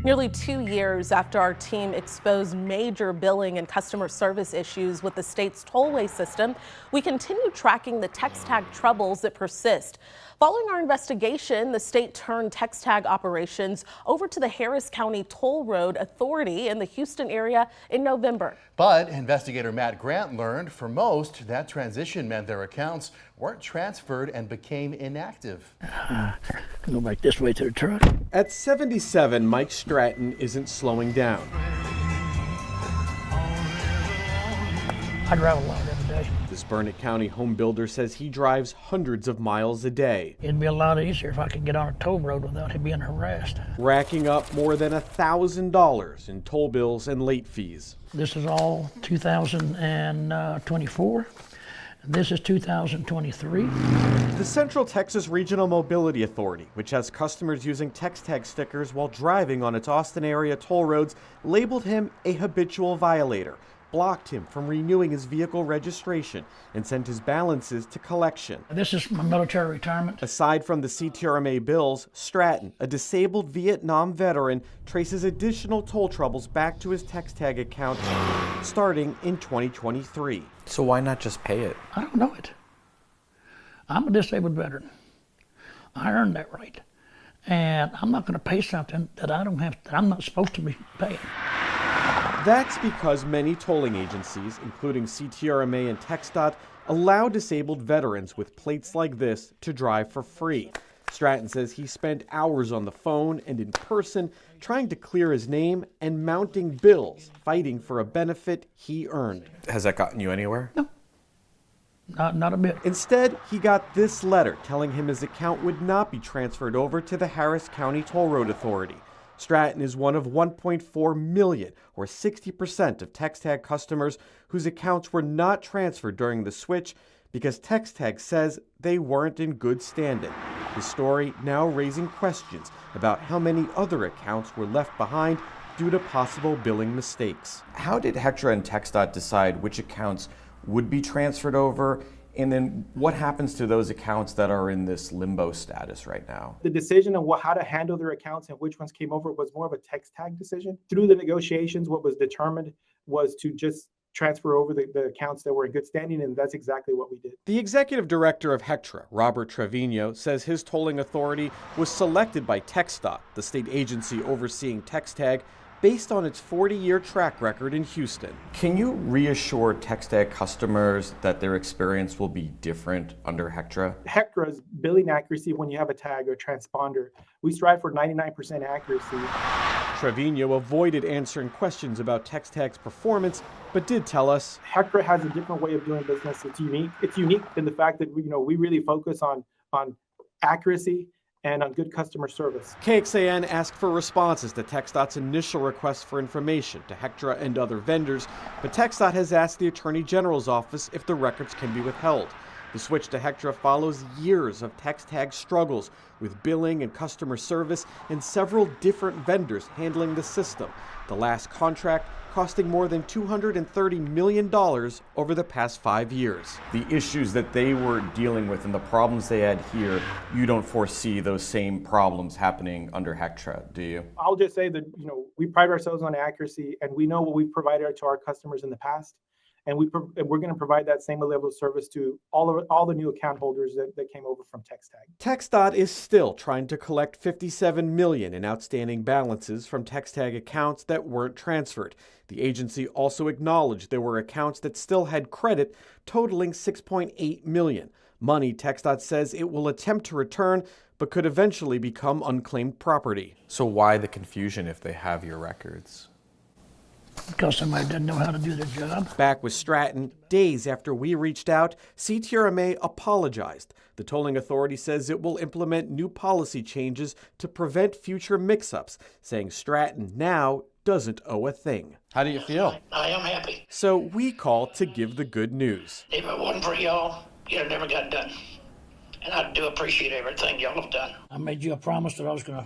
Nearly 2 years after our team exposed major billing and customer service issues with the state's tollway system, we continue tracking the TxTag troubles that persist. Following our investigation, the state turned TxTag operations over to the Harris County Toll Road Authority in the Houston area in November. But investigator Matt Grant learned for most that transition meant their accounts weren't transferred and became inactive. Go back this way to the truck. At 77, Mike Stratton isn't slowing down. I drive a lot every day. This Burnett County home builder says he drives hundreds of miles a day. It'd be a lot easier if I could get on a toll road without him being harassed. Racking up more than $1,000 in toll bills and late fees. This is all 2024. This is 2023. The Central Texas Regional Mobility Authority, which has customers using TxTag stickers while driving on its Austin area toll roads, labeled him a habitual violator, blocked him from renewing his vehicle registration, and sent his balances to collection. This is my military retirement. Aside from the HCTRA bills, Stratton, a disabled Vietnam veteran, traces additional toll troubles back to his TxTag account starting in 2023. So why not just pay it? I don't know it. I'm a disabled veteran. I earned that right. And I'm not going to pay something that I'm not supposed to be paying. That's because many tolling agencies, including HCTRA and TxDOT, allow disabled veterans with plates like this to drive for free. Stratton says he spent hours on the phone and in person trying to clear his name and mounting bills, fighting for a benefit he earned. Has that gotten you anywhere? No, not a bit. Instead, he got this letter telling him his account would not be transferred over to the Harris County Toll Road Authority. Stratton is one of 1.4 million, or 60% of TxTag customers whose accounts were not transferred during the switch because TxTag says they weren't in good standing. The story now raising questions about how many other accounts were left behind due to possible billing mistakes. How did HCTRA and TxDOT decide which accounts would be transferred over? And then what happens to those accounts that are in this limbo status right now? The decision on how to handle their accounts and which ones came over was more of a TxTag decision. Through the negotiations, what was determined was to just transfer over the accounts that were in good standing, and that's exactly what we did. The executive director of HCTRA, Robert Trevino, says his tolling authority was selected by TxDOT, the state agency overseeing TxTag, based on its 40-year track record in Houston. Can you reassure TxTag customers that their experience will be different under HCTRA? HCTRA's billing accuracy, when you have a tag or transponder, we strive for 99% accuracy. Trevino avoided answering questions about TxTag's performance, but did tell us HCTRA has a different way of doing business. It's unique. It's unique in the fact that we really focus on accuracy and on good customer service. KXAN asked for responses to TxDOT's initial request for information to HCTRA and other vendors, but TxDOT has asked the Attorney General's office if the records can be withheld. The switch to HCTRA follows years of TxTag struggles with billing and customer service and several different vendors handling the system. The last contract costing more than $230 million over the past 5 years. The issues that they were dealing with and the problems they had here, you don't foresee those same problems happening under HCTRA, do you? I'll just say that we pride ourselves on accuracy, and we know what we've provided to our customers in the past. And we're going to provide that same level of service to all the new account holders that came over from TxTag. TxDOT is still trying to collect $57 million in outstanding balances from TxTag accounts that weren't transferred. The agency also acknowledged there were accounts that still had credit totaling $6.8 million. Money TxDOT says it will attempt to return, but could eventually become unclaimed property. So why the confusion if they have your records? Because somebody doesn't know how to do their job. Back with Stratton, days after we reached out, HCTRA apologized. The tolling authority says it will implement new policy changes to prevent future mix-ups, saying Stratton now doesn't owe a thing. How do you feel? I am happy. So we call to give the good news. If it wasn't for y'all, you'd have never got done. And I do appreciate everything y'all have done. I made you a promise that I was going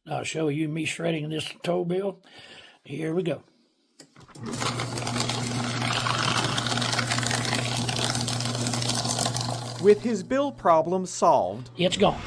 to show you me shredding this toll bill. Here we go. With his bill problem solved, It's gone.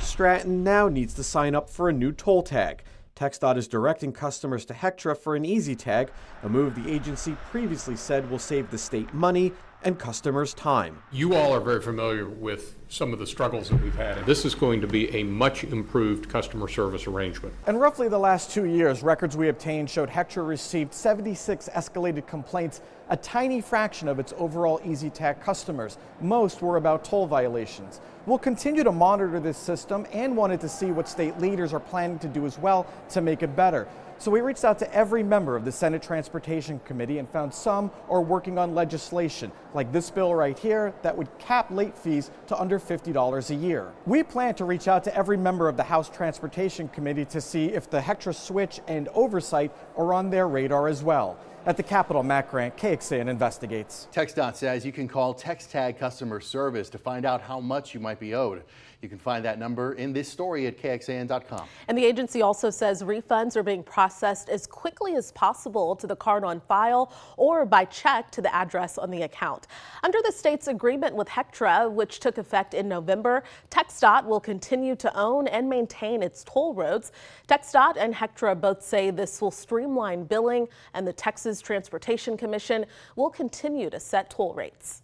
Stratton now needs to sign up for a new toll tag. TxTag is directing customers to HCTRA for an easy tag, a move the agency previously said will save the state money and customers time. You all are very familiar with some of the struggles that we've had, and this is going to be a much improved customer service arrangement. In roughly the last 2 years, records we obtained showed HCTRA received 76 escalated complaints, a tiny fraction of its overall EasyTag customers. Most were about toll violations. We'll continue to monitor this system and wanted to see what state leaders are planning to do as well to make it better. So we reached out to every member of the Senate Transportation Committee and found some are working on legislation, like this bill right here, that would cap late fees to under $50 a year. We plan to reach out to every member of the House Transportation Committee to see if the HCTRA switch and oversight are on their radar as well. At the Capitol, Matt Grant, KXAN Investigates. TxTag says you can call TxTag customer service to find out how much you might be owed. You can find that number in this story at KXAN.com. And the agency also says refunds are being processed as quickly as possible to the card on file or by check to the address on the account. Under the state's agreement with HCTRA, which took effect in November, TxTag will continue to own and maintain its toll roads. TxTag and HCTRA both say this will streamline billing, and the Texas Transportation Commission will continue to set toll rates.